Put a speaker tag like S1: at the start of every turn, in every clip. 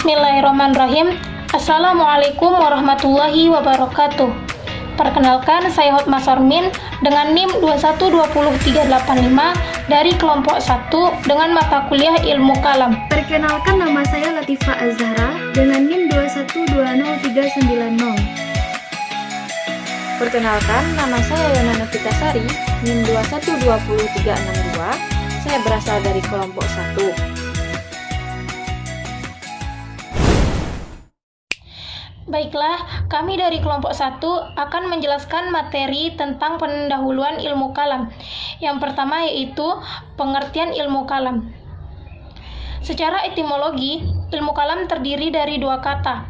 S1: Bismillahirrahmanirrahim. Assalamualaikum warahmatullahi wabarakatuh. Perkenalkan, saya Hotma Sormin dengan NIM 2120385 dari kelompok 1 dengan mata kuliah Ilmu Kalam.
S2: Perkenalkan, nama saya Latifah Az-Zahra dengan NIM 2120392.
S3: Perkenalkan, nama saya Yana Novitasari, NIM 2120362. Saya berasal dari kelompok 1.
S1: Baiklah, kami dari kelompok 1 akan menjelaskan materi tentang pendahuluan ilmu kalam. Yang pertama yaitu pengertian ilmu kalam. Secara etimologi, ilmu kalam terdiri dari dua kata,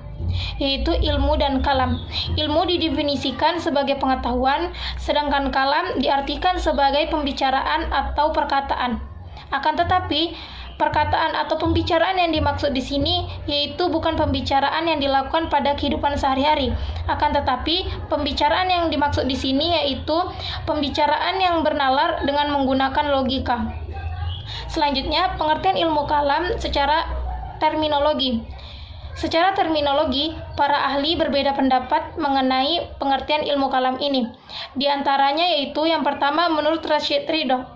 S1: yaitu ilmu dan kalam. Ilmu didefinisikan sebagai pengetahuan, sedangkan kalam diartikan sebagai pembicaraan atau perkataan. Akan tetapi, perkataan atau pembicaraan yang dimaksud di sini yaitu bukan pembicaraan yang dilakukan pada kehidupan sehari-hari. Akan tetapi, pembicaraan yang dimaksud di sini yaitu pembicaraan yang bernalar dengan menggunakan logika. Selanjutnya, pengertian ilmu kalam secara terminologi. Secara terminologi, para ahli berbeda pendapat mengenai pengertian ilmu kalam ini. Di antaranya yaitu yang pertama menurut Rashid Ridha.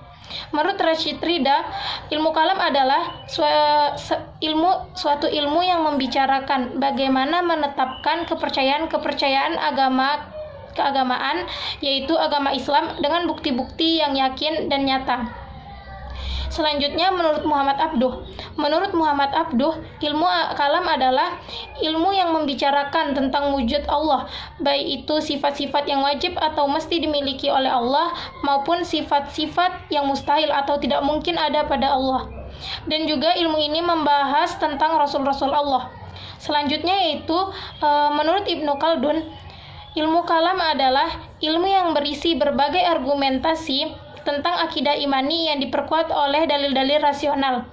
S1: Menurut Rashid Ridha, ilmu kalam adalah suatu ilmu yang membicarakan bagaimana menetapkan kepercayaan keagamaan, yaitu agama Islam dengan bukti-bukti yang yakin dan nyata. Selanjutnya, menurut Muhammad Abduh. Menurut Muhammad Abduh, ilmu kalam adalah ilmu yang membicarakan tentang wujud Allah, baik itu sifat-sifat yang wajib atau mesti dimiliki oleh Allah, maupun sifat-sifat yang mustahil atau tidak mungkin ada pada Allah. Dan juga ilmu ini membahas tentang Rasul-Rasul Allah. Selanjutnya yaitu, menurut Ibnu Khaldun, ilmu kalam adalah ilmu yang berisi berbagai argumentasi tentang akidah imani yang diperkuat oleh dalil-dalil rasional.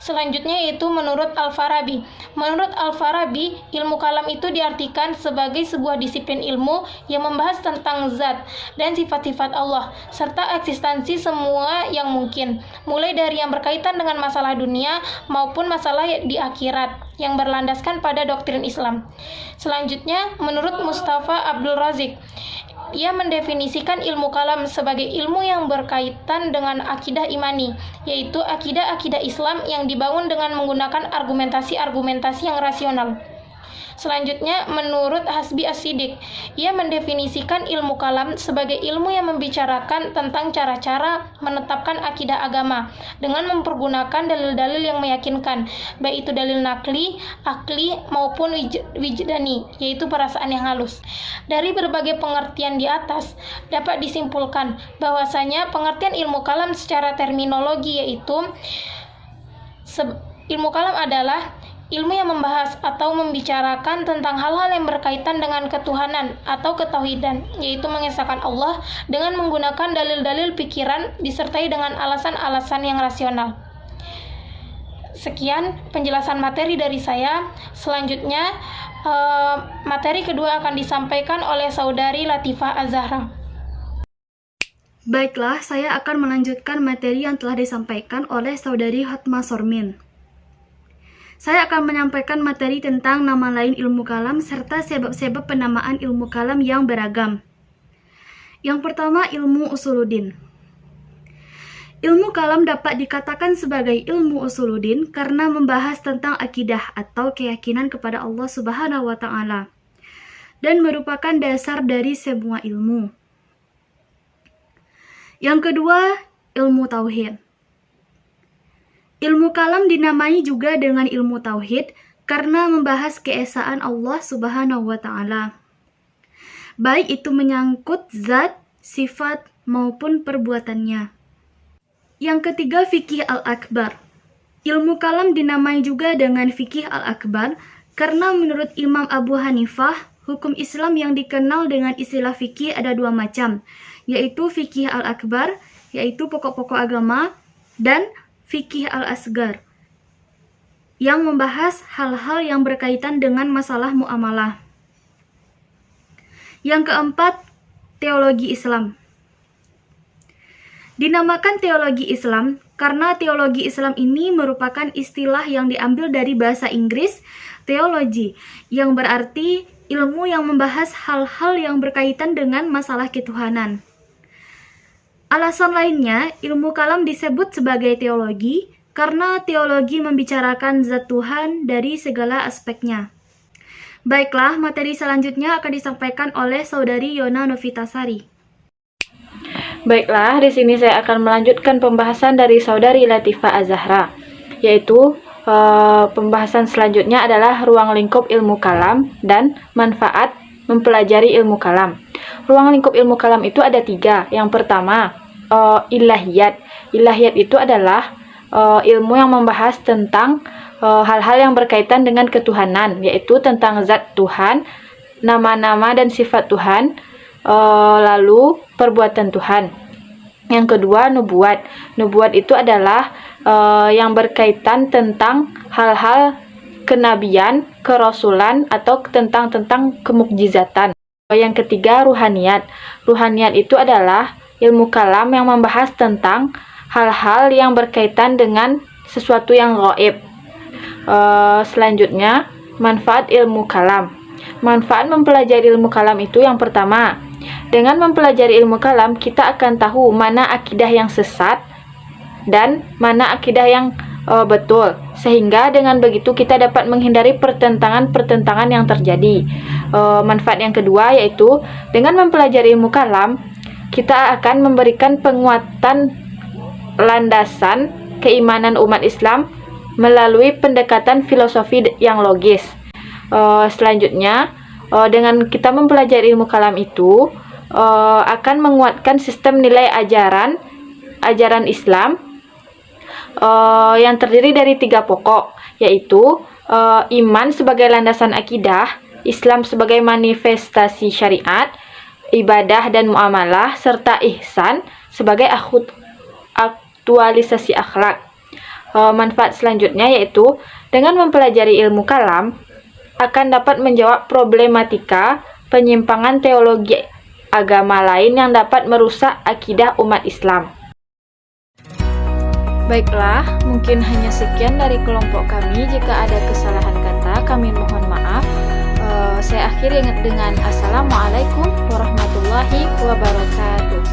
S1: Selanjutnya yaitu menurut Al-Farabi. Menurut Al-Farabi, ilmu kalam itu diartikan sebagai sebuah disiplin ilmu yang membahas tentang zat dan sifat-sifat Allah, serta eksistensi semua yang mungkin, mulai dari yang berkaitan dengan masalah dunia maupun masalah di akhirat, yang berlandaskan pada doktrin Islam. Selanjutnya, menurut Mustafa Abdul Razik, ia mendefinisikan ilmu kalam sebagai ilmu yang berkaitan dengan akidah imani, yaitu akidah-akidah Islam yang dibangun dengan menggunakan argumentasi-argumentasi yang rasional. Selanjutnya, menurut Hasbi As-Siddiq, ia mendefinisikan ilmu kalam sebagai ilmu yang membicarakan tentang cara-cara menetapkan akidah agama dengan mempergunakan dalil-dalil yang meyakinkan, baik itu dalil nakli, akli, maupun wijdani, yaitu perasaan yang halus. Dari berbagai pengertian di atas, dapat disimpulkan bahwasanya pengertian ilmu kalam secara terminologi yaitu ilmu kalam adalah ilmu yang membahas atau membicarakan tentang hal-hal yang berkaitan dengan ketuhanan atau ketauhidan, yaitu mengesahkan Allah dengan menggunakan dalil-dalil pikiran disertai dengan alasan-alasan yang rasional. Sekian penjelasan materi dari saya. Selanjutnya, materi kedua akan disampaikan oleh saudari Latifah Az-Zahra.
S2: Baiklah, saya akan melanjutkan materi yang telah disampaikan oleh saudari Hotma Sormin. Saya akan menyampaikan materi tentang nama lain ilmu kalam serta sebab-sebab penamaan ilmu kalam yang beragam. Yang pertama, ilmu usuluddin. Ilmu kalam dapat dikatakan sebagai ilmu usuluddin karena membahas tentang akidah atau keyakinan kepada Allah Subhanahu wa Ta'ala dan merupakan dasar dari semua ilmu. Yang kedua, ilmu tauhid. Ilmu kalam dinamai juga dengan ilmu tauhid karena membahas keesaan Allah Subhanahu wa Ta'ala, baik itu menyangkut zat, sifat, maupun perbuatannya. Yang ketiga, fikih al-akbar. Ilmu kalam dinamai juga dengan fikih al-akbar karena menurut Imam Abu Hanifah, hukum Islam yang dikenal dengan istilah fikih ada dua macam, yaitu fikih al-akbar, yaitu pokok-pokok agama, dan fikih al-asgar, yang membahas hal-hal yang berkaitan dengan masalah muamalah. Yang keempat, teologi Islam. Dinamakan teologi Islam karena teologi Islam ini merupakan istilah yang diambil dari bahasa Inggris theology, yang berarti ilmu yang membahas hal-hal yang berkaitan dengan masalah ketuhanan. Alasan lainnya, ilmu kalam disebut sebagai teologi karena teologi membicarakan zat Tuhan dari segala aspeknya. Baiklah, materi selanjutnya akan disampaikan oleh Saudari Yona Novitasari.
S3: Baiklah, di sini saya akan melanjutkan pembahasan dari Saudari Latifah Az-Zahra, yaitu pembahasan selanjutnya adalah ruang lingkup ilmu kalam dan manfaat mempelajari ilmu kalam. Ruang lingkup ilmu kalam itu ada 3. Yang pertama, ilahiyat. Ilahiyat itu adalah ilmu yang membahas tentang hal-hal yang berkaitan dengan ketuhanan, yaitu tentang zat Tuhan, nama-nama dan sifat Tuhan, lalu perbuatan Tuhan. Yang kedua, nubuat. Nubuat itu adalah yang berkaitan tentang hal-hal kenabian, kerasulan, atau tentang kemukjizatan. Yang ketiga, ruhaniyat. Ruhaniyat itu adalah ilmu kalam yang membahas tentang hal-hal yang berkaitan dengan sesuatu yang gaib. Selanjutnya, manfaat ilmu kalam. Manfaat mempelajari ilmu kalam itu yang pertama, dengan mempelajari ilmu kalam kita akan tahu mana akidah yang sesat dan mana akidah yang betul, sehingga dengan begitu kita dapat menghindari pertentangan-pertentangan yang terjadi. Manfaat yang kedua yaitu dengan mempelajari ilmu kalam kita akan memberikan penguatan landasan keimanan umat Islam melalui pendekatan filosofi yang logis. Selanjutnya, dengan kita mempelajari ilmu kalam itu akan menguatkan sistem nilai ajaran Islam yang terdiri dari 3 pokok, yaitu iman sebagai landasan akidah, Islam sebagai manifestasi syariat, ibadah dan muamalah, serta ihsan sebagai aktualisasi akhlak. Manfaat selanjutnya yaitu dengan mempelajari ilmu kalam akan dapat menjawab problematika penyimpangan teologi agama lain yang dapat merusak akidah umat Islam. Baiklah, mungkin hanya sekian dari kelompok kami. Jika ada kesalahan kata, kami mohon maaf. Saya akhiri dengan Assalamualaikum warahmatullahi wabarakatuh.